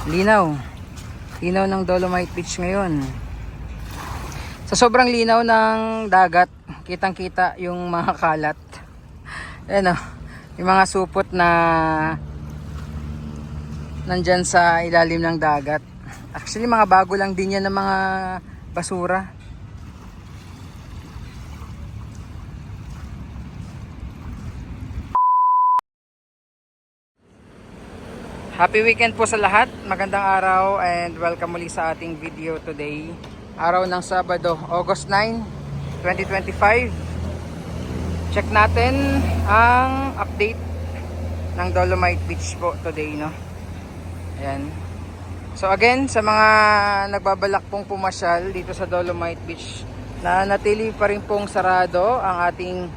Linaw. Linaw ng Dolomite Beach ngayon. Sa sobrang linaw ng dagat, kitang-kita yung mga kalat. Ayan o, yung mga supot na nandyan sa ilalim ng dagat. Actually, mga bago lang din yan ng mga basura. Happy weekend po sa lahat. Magandang araw and welcome muli sa ating video today. Araw ng Sabado, August 9, 2025. Check natin ang update ng Dolomite Beach po today, no? Ayan. So again, sa mga nagbabalak pong pumasyal dito sa Dolomite Beach, na natili pa rin pong sarado ang ating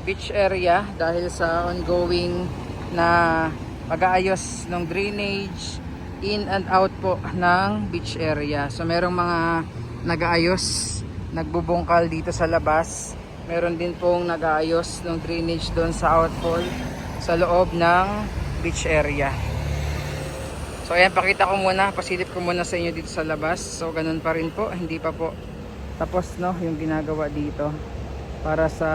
beach area dahil sa ongoing na pag-aayos ng drainage in and out po ng beach area. So merong mga nag-aayos, nagbubungkal dito sa labas. Meron din pong nag-aayos ng drainage doon sa outfall sa loob ng beach area. So ayan, pakita ko muna, pasilip ko muna sa inyo dito sa labas. So ganun pa rin po, hindi pa po tapos, no, yung ginagawa dito para sa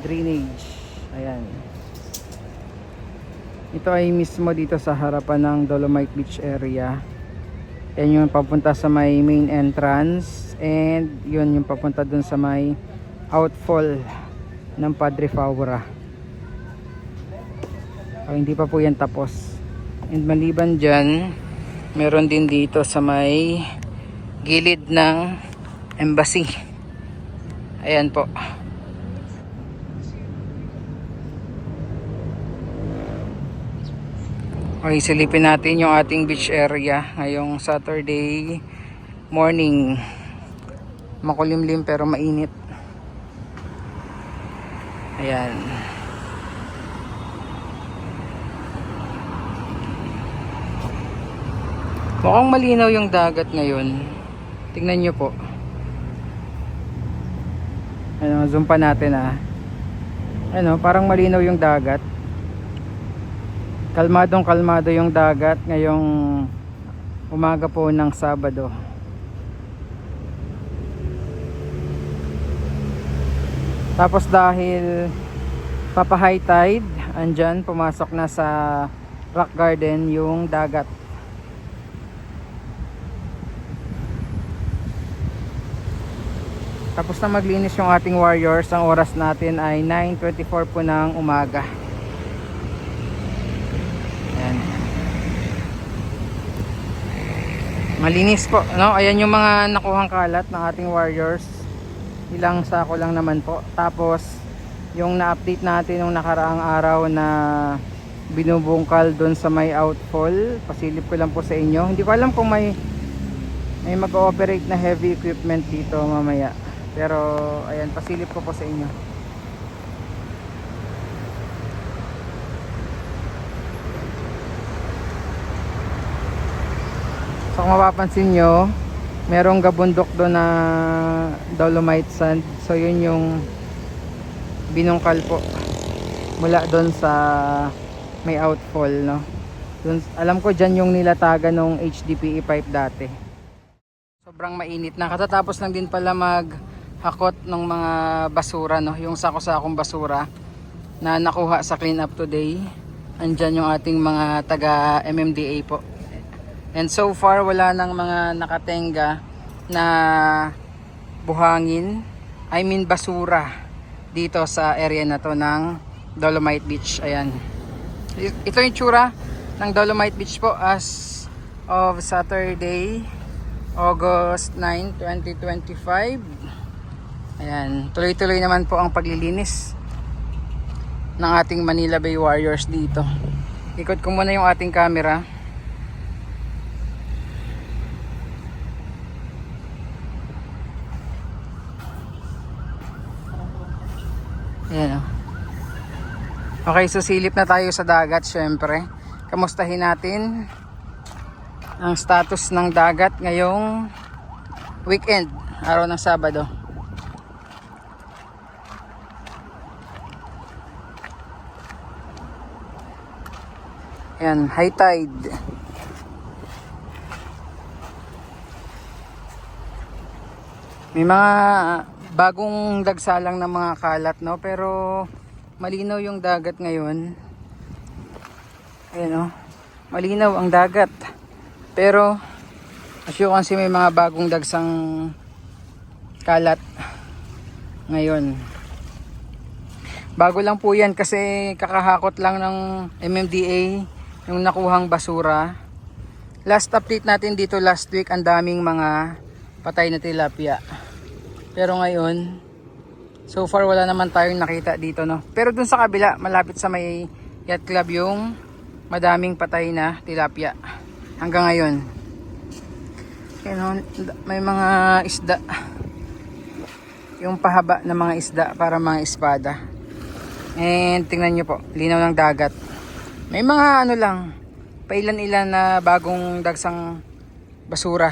drainage. Ayan. Ito ay mismo dito sa harapan ng Dolomite Beach area. Yan yung papunta sa may main entrance, and yun yung papunta dun sa may outfall ng Padre Faura. Hindi pa po yan tapos. And maliban dyan, meron din dito sa may gilid ng embassy. Ayan po. Okay, silipin natin yung ating beach area ngayong Saturday morning. Makulimlim pero mainit. Ayan. Mukhang malinaw yung dagat ngayon. Tingnan nyo po. Ano, zoom pa natin Ano, parang malinaw yung dagat. Kalmadong kalmado yung dagat ngayong umaga po ng Sabado. Tapos dahil papa high tide, andyan pumasok na sa rock garden yung dagat. Tapos na maglinis yung ating warriors. Ang oras natin ay 9:24 po ng umaga. Malinis po, no? Ayan yung mga nakuhang kalat ng ating warriors. Ilang sako lang naman po. Tapos yung na-update natin yung nakaraang araw na binubungkal doon sa may outfall, pasilip ko lang po sa inyo. Hindi ko alam kung may mag-ooperate na heavy equipment dito mamaya. Pero ayan, pasilip ko po sa inyo. So kung mapapansin nyo, merong gabundok doon na dolomite sand. So yun yung binungkal po mula doon sa may outfall, no? Dun, alam ko dyan yung nilatagan ng HDPE pipe dati. Sobrang mainit na. Katatapos lang din pala maghakot ng mga basura, no? Yung sako-sakong basura na nakuha sa clean up today. Andyan yung ating mga taga MMDA po. And so far wala nang mga nakatenga na buhangin, I mean basura, dito sa area na to ng Dolomite Beach. Ayan. Ito yung tsura ng Dolomite Beach po as of Saturday, August 9, 2025. Ayan. Tuloy-tuloy naman po ang paglilinis ng ating Manila Bay Warriors dito. Ikot ko muna yung ating camera. Ayan, okay, so silip na tayo sa dagat syempre. Kamustahin natin ang status ng dagat ngayong weekend, araw ng Sabado. Ayan, high tide. May mga bagong dagsalang ng mga kalat, no? Pero malinaw yung dagat ngayon. Ayan, oh. Malinaw ang dagat. Pero as you can see, may mga bagong dagsang kalat ngayon. Bago lang po yan kasi kakahakot lang ng MMDA yung nakuhang basura. Last update natin dito last week, ang daming mga patay na tilapia. Pero ngayon, so far wala naman tayong nakita dito, no. Pero dun sa kabila, malapit sa may yacht club, yung madaming patay na tilapia hanggang ngayon. Ayan, may mga isda, yung pahaba na mga isda para mga espada. And tingnan nyo po, linaw ng dagat. May mga ano lang, pailan-ilan na bagong dagsang basura.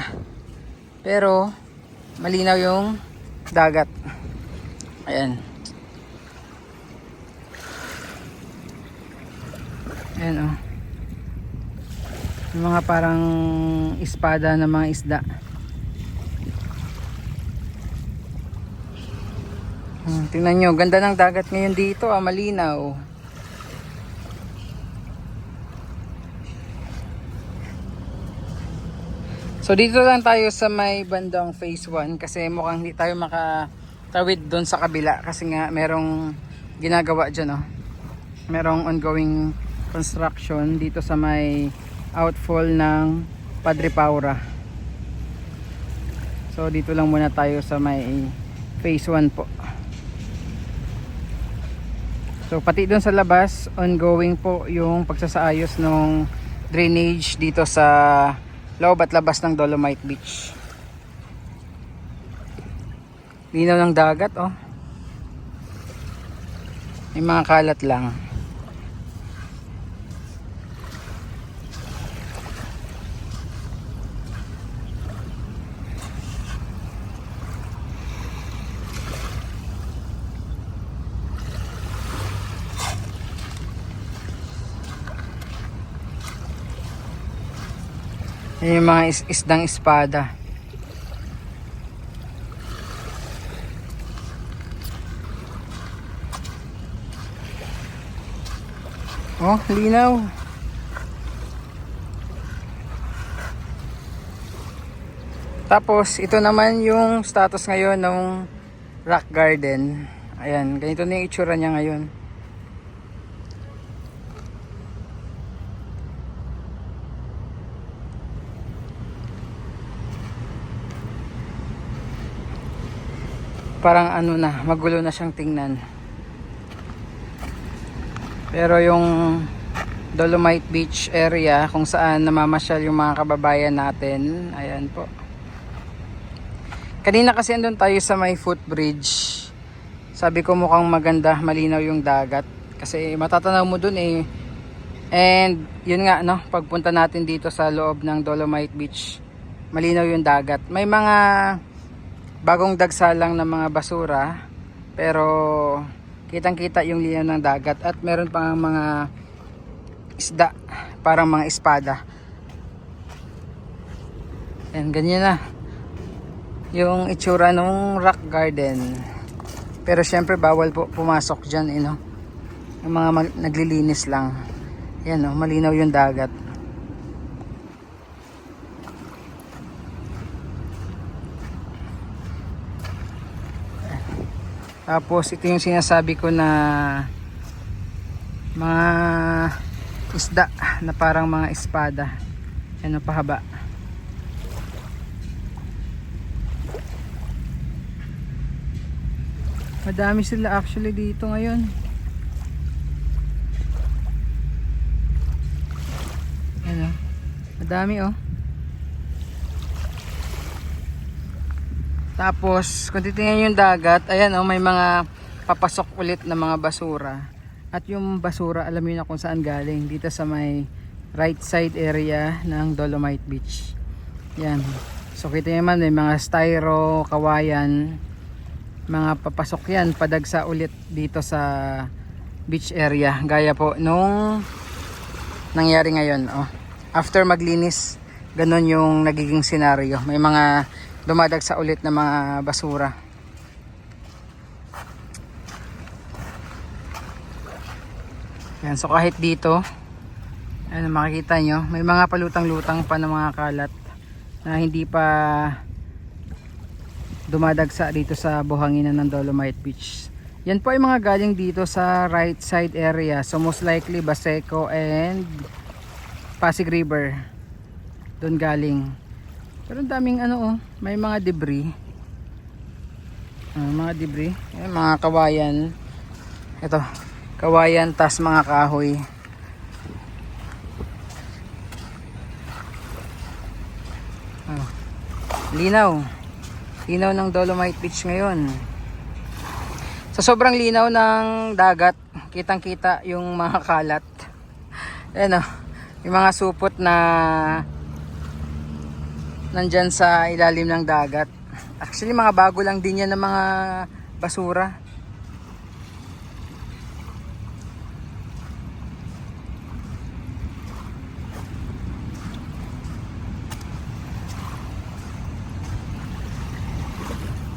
Pero malinaw yung dagat. Ayan. Ayan, oh. Yung mga parang espada na mga isda. Tingnan nyo, ganda ng dagat ngayon dito, malinaw. So dito lang tayo sa may bandang phase 1 kasi mukhang hindi tayo makatawid doon sa kabila kasi nga merong ginagawa dyan, oh. Merong ongoing construction dito sa may outfall ng Padre Paura. So dito lang muna tayo sa may phase 1 po. So pati doon sa labas, ongoing po yung pagsasaayos ng drainage dito sa loob at labas ng Dolomite Beach. Linaw ng dagat, oh. May mga kalat lang. Yan yung mga isdang espada. Oh, linaw. Tapos ito naman yung status ngayon ng rock garden. Ayan, ganito na yung itsura niya ngayon. Parang ano na, magulo na siyang tingnan. Pero yung Dolomite Beach area kung saan namamasyal yung mga kababayan natin, ayan po. Kanina kasi andun tayo sa may footbridge. Sabi ko mukhang maganda, malinaw yung dagat kasi matatanaw mo dun eh. And yun nga, no, pagpunta natin dito sa loob ng Dolomite Beach, malinaw yung dagat. May mga bagong dagsalang ng mga basura pero kitang kita yung linaw ng dagat at meron pang mga isda parang mga espada. And ganyan na yung itsura ng rock garden. Pero syempre bawal po pumasok dyan, you know? Yung mga naglilinis lang. Yan, oh, malinaw yung dagat. Tapos ito yung sinasabi ko na mga isda na parang mga espada. Yan, pahaba. Madami sila actually dito ngayon. Yan, madami, oh. Tapos kung titingnan yung dagat, ayan, oh, may mga papasok ulit na mga basura. At yung basura, alam niyo na kung saan galing, dito sa may right side area ng Dolomite Beach. Yan. So kita niyo naman may mga styro, kawayan, mga papasok yan, padagsa ulit dito sa beach area. Gaya po nung nangyari ngayon, oh. After maglinis, ganun yung nagiging senaryo. May mga dumadagsa ulit ng mga basura. Yan, so kahit dito, ano makikita nyo, may mga palutang-lutang pa ng mga kalat na hindi pa dumadagsa dito sa buhanginan ng Dolomite Beach. Yan po ay mga galing dito sa right side area. So most likely Baseco and Pasig River. Doon galing. Pero daming ano oh, may mga debris. Mga debris. Ayan, mga kawayan. Ito, kawayan tas mga kahoy. Linaw. Linaw ng Dolomite Beach ngayon. Sa sobrang linaw ng dagat, kitang-kita yung mga kalat. Ayan o, yung mga supot na nandyan sa ilalim ng dagat. Actually, mga bago lang din yan ng mga basura.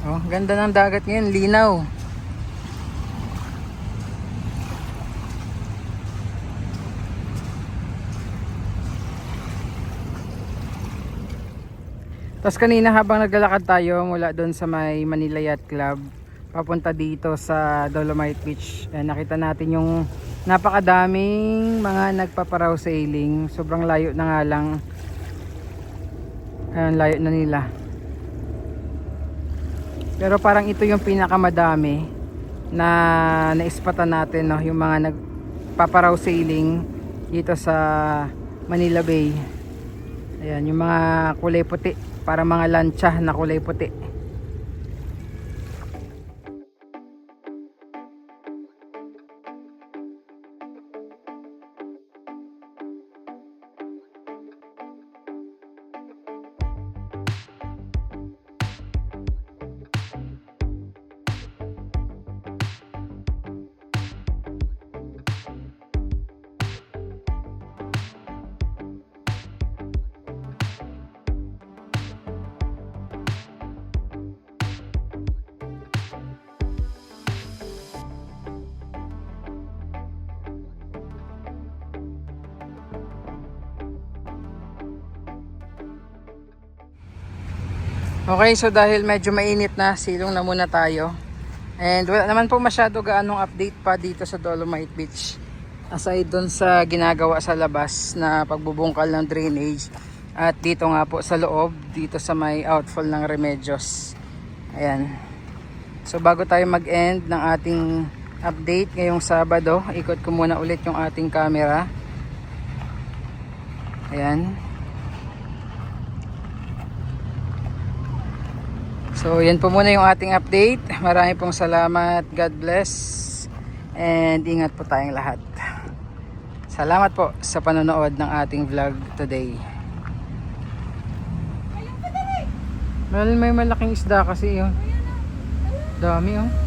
Oh, ganda ng dagat ngayon, linaw. Tapos kanina habang naglalakad tayo mula doon sa may Manila Yacht Club papunta dito sa Dolomite Beach, nakita natin yung napakadaming mga nagpaparaw sailing. Sobrang layo na nga lang. Ayan, layo na nila. Pero parang ito yung pinakamadami na naispatan natin, no? Yung mga nagpaparaw sailing dito sa Manila Bay. Ayan, yung mga kulay puti, para mga lancha na kulay puti. Okay, so dahil medyo mainit na, silong na muna tayo. And wala naman po masyado gaanong update pa dito sa Dolomite Beach. Aside dun sa ginagawa sa labas na pagbubungkal ng drainage. At dito nga po sa loob, dito sa may outfall ng Remedios. Ayan. So bago tayo mag-end ng ating update ngayong Sabado, ikot ko muna ulit yung ating camera. Ayan. So yan po muna yung ating update. Maraming pong salamat. God bless. And ingat po tayong lahat. Salamat po sa panonood ng ating vlog today. Well, may malaking isda kasi yun. Dami oh.